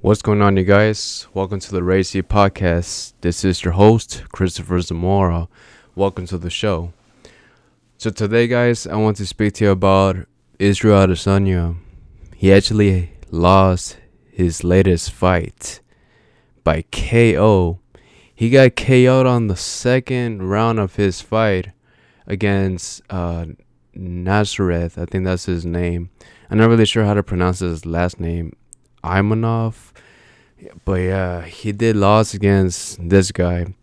What's going on, you guys? Welcome to the Racy Podcast. This is your host, Cristopher Zamora. Welcome to the show. So today, guys, I want to speak to you about Israel Adesanya. He actually lost his latest fight by KO. He got KO'd on the second round of his fight against Nazareth. I think that's his name. I'm not really sure how to pronounce his last name. Imavov. But yeah, he did lose against this guy.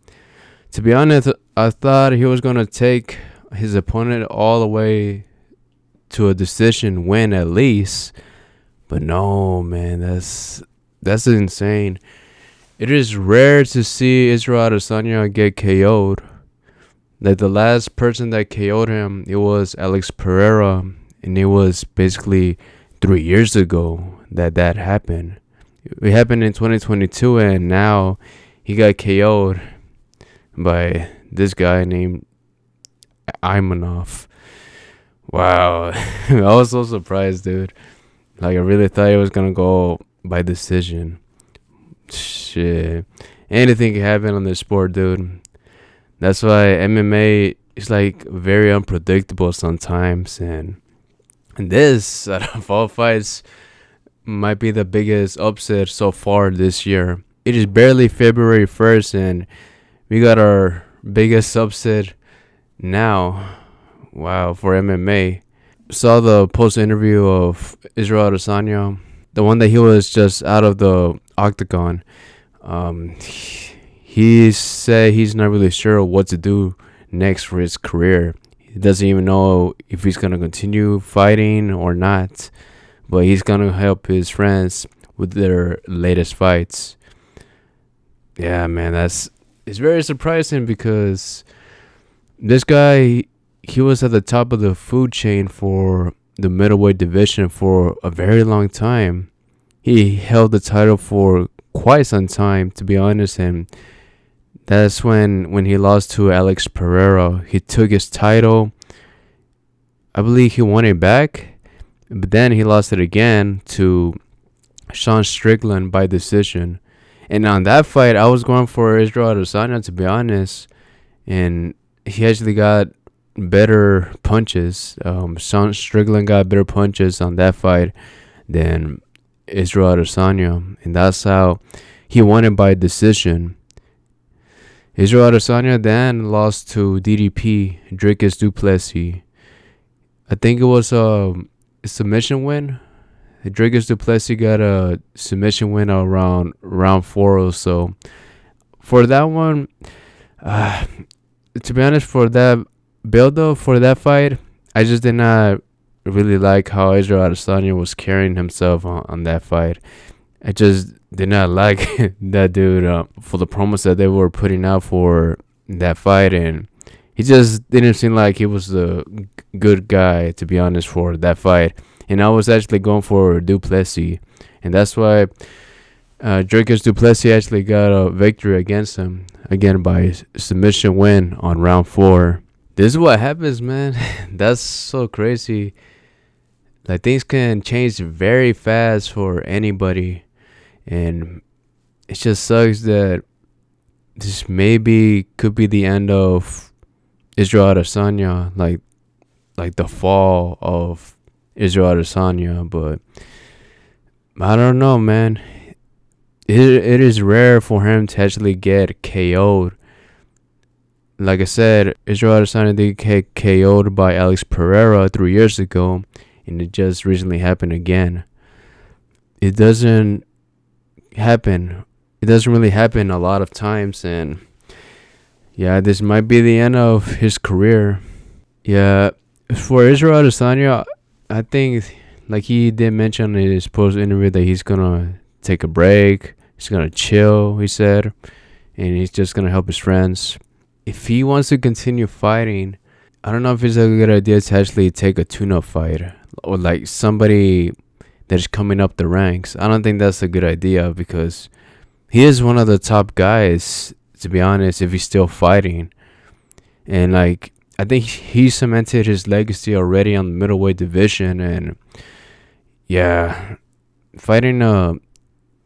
To be honest, I thought he was going to take his opponent all the way to a decision win at least. But no, man, that's insane. It is rare to see Israel Adesanya get KO'd. Like the last person that KO'd him, it was Alex Pereira. And it was basically 3 years ago that happened. It happened in 2022, and now he got KO'd by this guy named Imavov. Wow. I was so surprised, dude. Like, I really thought it was going to go by decision. Shit. Anything can happen on this sport, dude. That's why MMA is, like, very unpredictable sometimes. And this, out of all fights, might be the biggest upset so far this year. It is barely February 1st, and we got our biggest upset now. Wow, for MMA. Saw the post interview of Israel Adesanya, the one that he was just out of the octagon. He said he's not really sure what to do next for his career. He doesn't even know if he's going to continue fighting or not. But he's going to help his friends with their latest fights. Yeah, man, it's very surprising because this guy, he was at the top of the food chain for the middleweight division for a very long time. He held the title for quite some time, to be honest, and that's when he lost to Alex Pereira. He took his title. I believe he won it back. But then he lost it again to Strickland by decision. And on that fight, I was going for Israel Adesanya, to be honest. And he actually got better punches. Strickland got better punches on that fight than Israel Adesanya. And that's how he won it by decision. Israel Adesanya then lost to DDP, Dricus du Plessis. I think it was a submission win. Dricus du Plessis got a submission win around round 4 or so. For that one, to be honest, for that build-up for that fight, I just did not really like how Israel Adesanya was carrying himself on that fight. I just did not like that dude for the promos that they were putting out for that fight, and he just didn't seem like he was a good guy, to be honest, for that fight. And I was actually going for du Plessis. And that's why Dricus du Plessis actually got a victory against him. Again, by submission win on round 4. This is what happens, man. That's so crazy. Like, things can change very fast for anybody. And it just sucks that this maybe could be the end of Israel Adesanya, like the fall of Israel Adesanya, but I don't know, man. It is rare for him to actually get KO'd. Like I said, Israel Adesanya did get KO'd by Alex Pereira 3 years ago, and it just recently happened again. It doesn't happen. It doesn't really happen a lot of times, and yeah, this might be the end of his career. Yeah, for Israel Adesanya, I think, like he did mention in his post interview, that he's gonna take a break. He's gonna chill, he said, and he's just gonna help his friends. If he wants to continue fighting, I don't know if it's a good idea to actually take a tune-up fight or like somebody that is coming up the ranks. I don't think that's a good idea because he is one of the top guys, to be honest, if he's still fighting. And like, I think he cemented his legacy already on the middleweight division. And yeah, fighting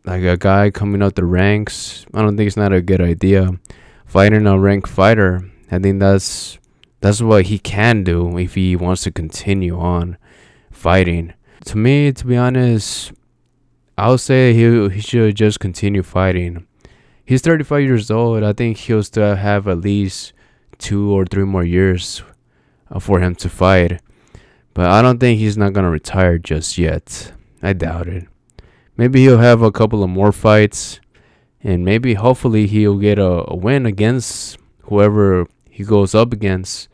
like a guy coming up the ranks. I don't think it's not a good idea. Fighting a ranked fighter, I think that's what he can do if he wants to continue on fighting. To me, to be honest, I'll say he should just continue fighting. He's 35 years old. I think he'll still have at least 2 or 3 more years for him to fight. But I don't think he's not going to retire just yet. I doubt it. Maybe he'll have a couple of more fights. And maybe, hopefully, he'll get a win against whoever he goes up against.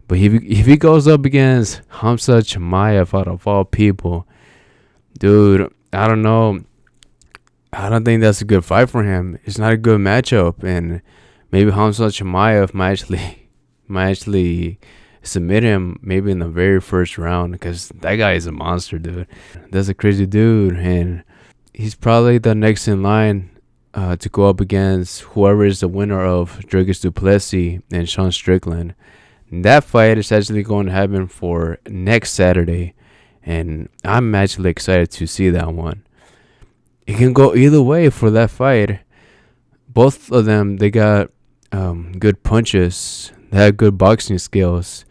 But if he goes up against Khamzat Chimaev, out of all people, dude, I don't know. I don't think that's a good fight for him. It's not a good matchup. And maybe Khamzat Chimaev might actually submit him maybe in the very first round, because that guy is a monster, dude. That's a crazy dude, and he's probably the next in line to go up against whoever is the winner of Dricus du Plessis and Sean Strickland. And that fight is actually going to happen for next Saturday, and I'm actually excited to see that one. It can go either way for that fight. Both of them, they got good punches. They have good boxing skills.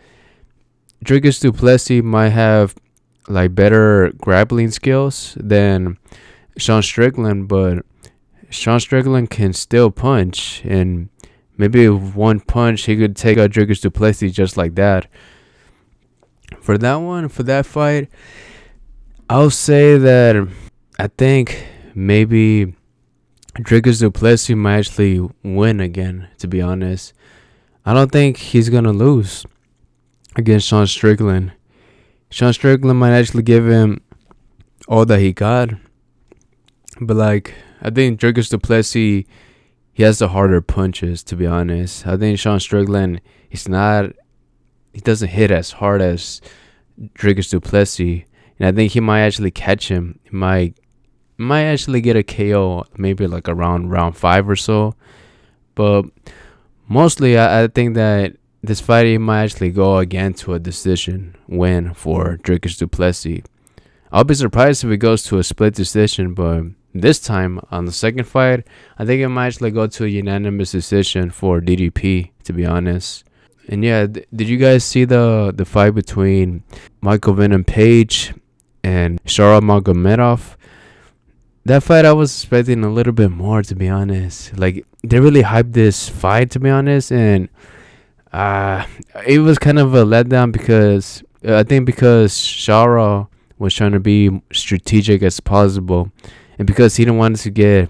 Dricus du Plessis might have like better grappling skills than Sean Strickland, but Sean Strickland can still punch, and maybe with one punch he could take out Dricus du Plessis just like that. For that fight, I'll say that I think maybe Dricus du Plessis might actually win again, to be honest. I don't think he's going to lose against Sean Strickland. Sean Strickland might actually give him all that he got. But like, I think Dricus du Plessis, he has the harder punches, to be honest. I think Sean Strickland, he doesn't hit as hard as Dricus du Plessis. And I think he might actually catch him. He might actually get a KO, maybe like around round 5 or so. But mostly, I think that this fight he might actually go again to a decision win for Dricus du Plessis. I'll be surprised if it goes to a split decision, but this time on the second fight, I think it might actually go to a unanimous decision for DDP, to be honest. And yeah, did you guys see the fight between Michael Venom Page and Sharad Magomedov? That fight, I was expecting a little bit more, to be honest. Like, they really hyped this fight, to be honest, and it was kind of a letdown because I think because Shara was trying to be strategic as possible, and because he didn't want to get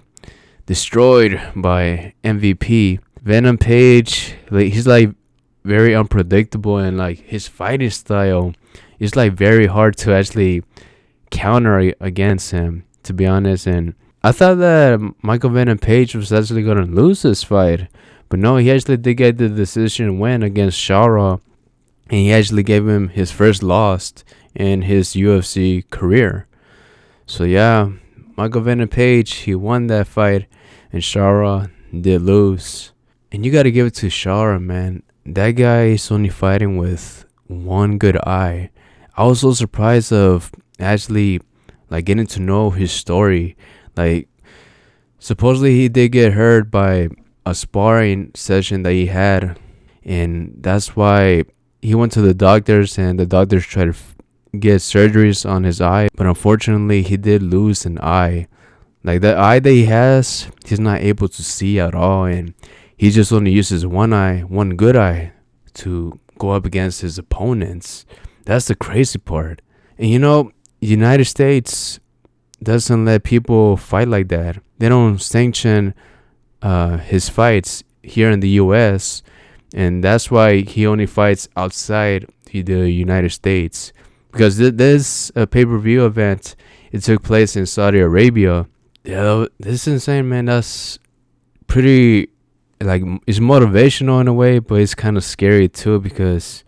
destroyed by MVP. Venom Page, like, he's like very unpredictable, and like his fighting style is like very hard to actually counter against him, to be honest. And I thought that Michael Venom Page was actually going to lose this fight, but no, he actually did get the decision win against Shara, and he actually gave him his first loss in his UFC career. So yeah, Michael Venom Page, he won that fight, and Shara did lose. And you got to give it to Shara, man. That guy is only fighting with one good eye. I was so surprised of actually like getting to know his story. Like, supposedly he did get hurt by a sparring session that he had, and that's why he went to the doctors, and the doctors tried to get surgeries on his eye, but unfortunately he did lose an eye. Like, the eye that he has, he's not able to see at all, and he just only uses one eye, one good eye, to go up against his opponents. That's the crazy part. And you know, United States doesn't let people fight like that. They don't sanction his fights here in the US, and that's why he only fights outside the United States, because this pay-per-view event, it took place in Saudi Arabia. Yeah, this is insane, man. That's pretty, like, it's motivational in a way, but it's kind of scary too, because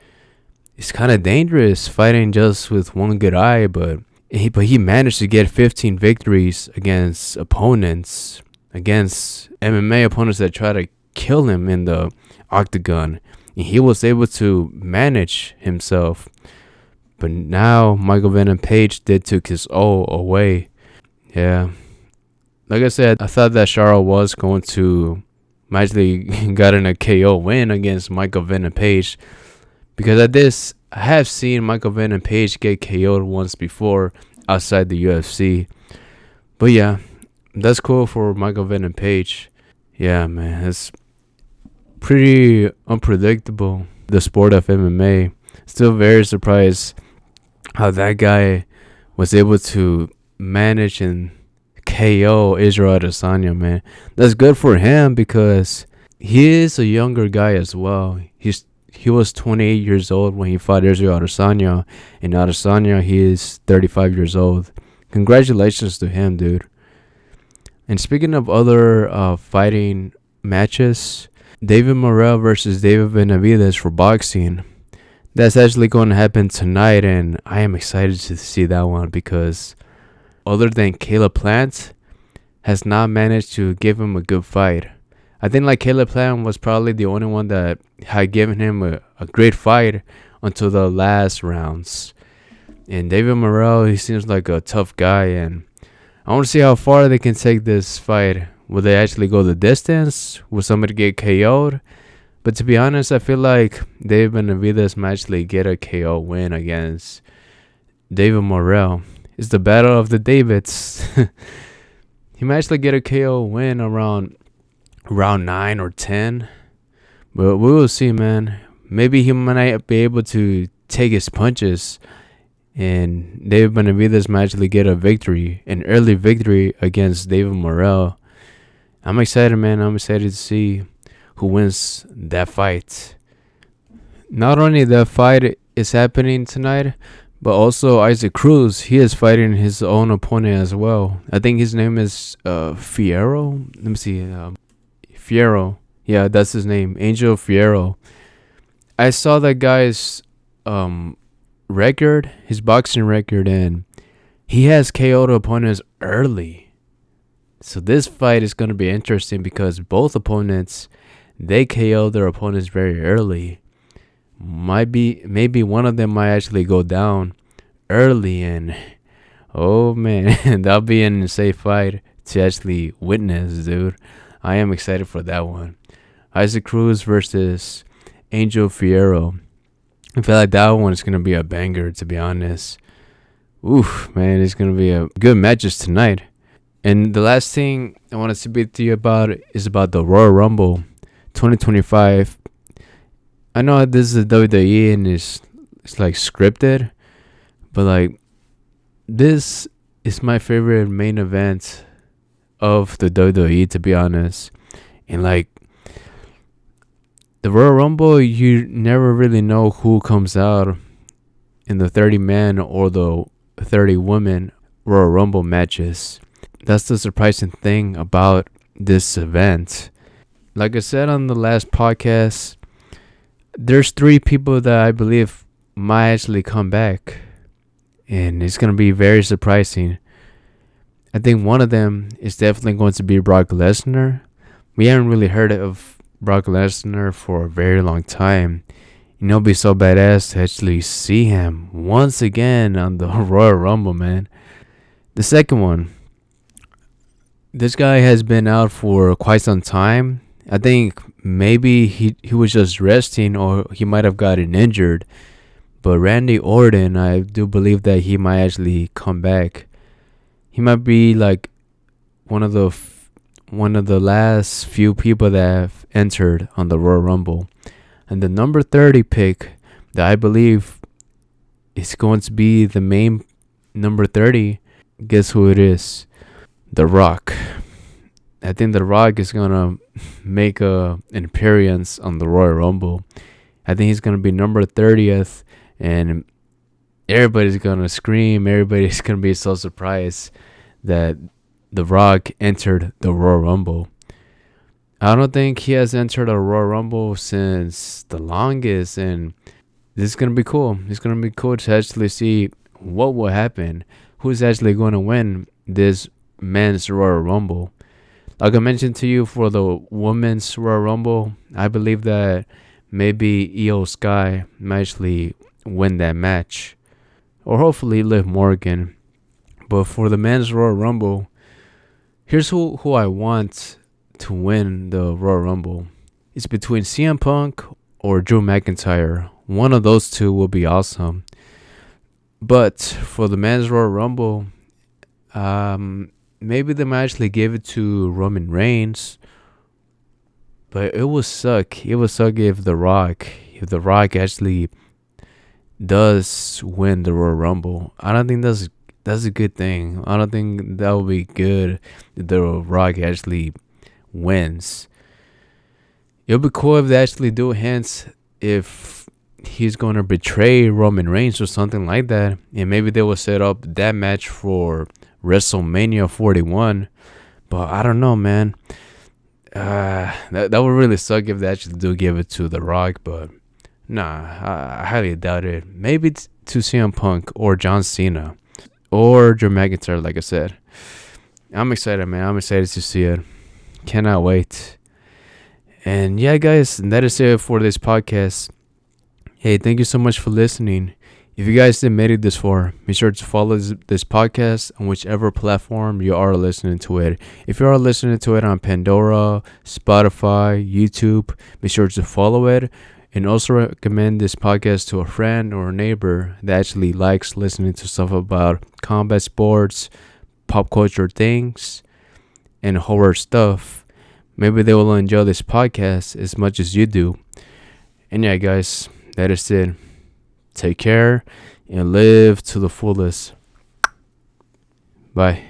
it's kind of dangerous fighting just with one good eye. But he managed to get 15 victories against opponents, against MMA opponents that try to kill him in the octagon, and he was able to manage himself. But now Michael Venom Page did took his all away. Yeah, Like I said, I thought that Charles was going to magically gotten a KO win against Michael Venom Page, because I have seen Michael Venom Page get KO'd once before outside the UFC. But yeah, that's cool for Michael Venom Page. Yeah, man, it's pretty unpredictable, the sport of MMA. Still very surprised how that guy was able to manage and KO Israel Adesanya, man. That's good for him because he is a younger guy as well. He was 28 years old when he fought Israel Adesanya, and Adesanya, he is 35 years old. Congratulations to him, dude. And speaking of other fighting matches, David Morell versus David Benavidez for boxing. That's actually going to happen tonight, and I am excited to see that one because other than Caleb Plant, has not managed to give him a good fight. I think like Caleb Plant was probably the only one that had given him a great fight until the last rounds. And David Morell, he seems like a tough guy, and I want to see how far they can take this fight. Will they actually go the distance? Will somebody get KO'd? But to be honest, I feel like David Benavidez might actually get a KO win against David Morell. It's the battle of the Davids. He might actually get a KO win around round 9 or 10. But we will see, man. Maybe he might be able to take his punches, and David Benavidez might actually get a victory, an early victory against David Morell. I'm excited, man. I'm excited to see who wins that fight. Not only that fight is happening tonight, but also Isaac Cruz, he is fighting his own opponent as well. I think his name is Fierro. Let me see. Fierro. Yeah, that's his name. Angel Fierro. I saw that guy's record, his boxing record, and he has KO'd opponents early. So this fight is going to be interesting because both opponents, they KO their opponents very early. Maybe one of them might actually go down early, and oh man, that'll be an insane fight to actually witness, dude. I am excited for that one. Isaac Cruz versus Angel Fierro. I feel like that one is gonna be a banger, to be honest. Oof, man, it's gonna be a good matches tonight. And the last thing I want to speak to you about is about the Royal Rumble 2025. I know this is the WWE and it's like scripted, but like this is my favorite main event of the WWE, to be honest. And like the Royal Rumble, you never really know who comes out in the 30 man or the 30 women Royal Rumble matches. That's the surprising thing about this event. Like I said on the last podcast, there's 3 people that I believe might actually come back, and it's going to be very surprising. I think one of them is definitely going to be Brock Lesnar. We haven't really heard of Brock Lesnar for a very long time. You know, it'd be so badass to actually see him once again on the Royal Rumble, man. The second one, this guy has been out for quite some time. I think maybe he was just resting, or he might have gotten injured. But Randy Orton, I do believe that he might actually come back. He might be like one of the last few people that have entered on the Royal Rumble. And the number 30 pick that I believe is going to be the main number 30, guess who it is? The Rock. I think The Rock is going to make an appearance on the Royal Rumble. I think he's going to be number 30th, and everybody's going to scream. Everybody's going to be so surprised that The Rock entered the Royal Rumble. I don't think he has entered a Royal Rumble since the longest, and this is going to be cool. It's going to be cool to actually see what will happen. Who's actually going to win this men's Royal Rumble? Like I mentioned to you, for the women's Royal Rumble, I believe that maybe Io Sky might actually win that match, or hopefully Liv Morgan. But for the men's Royal Rumble, Here's who I want to win the Royal Rumble. It's between CM Punk or Drew McIntyre. One of those two will be awesome. But for the men's Royal Rumble, maybe they might actually give it to Roman Reigns. But it would suck. It would suck if The Rock actually does win the Royal Rumble. I don't think that's a good thing. I don't think that would be good if The Rock actually wins. It would be cool if they actually do, hence if he's going to betray Roman Reigns or something like that. And maybe they will set up that match for WrestleMania 41. But I don't know, man. That would really suck if they actually do give it to The Rock. But nah, I highly doubt it. Maybe it's to CM Punk or John Cena or Drew McIntyre, like I said. I'm excited, man. I'm excited to see it. Cannot wait. And yeah, guys, that is it for this podcast. Hey, thank you so much for listening. If you guys didn't make it this far, be sure to follow this podcast on whichever platform you are listening to it. If you are listening to it on Pandora, Spotify, YouTube, be sure to follow it. And also recommend this podcast to a friend or a neighbor that actually likes listening to stuff about combat sports, pop culture things, and horror stuff. Maybe they will enjoy this podcast as much as you do. And yeah, guys, that is it. Take care and live to the fullest. Bye.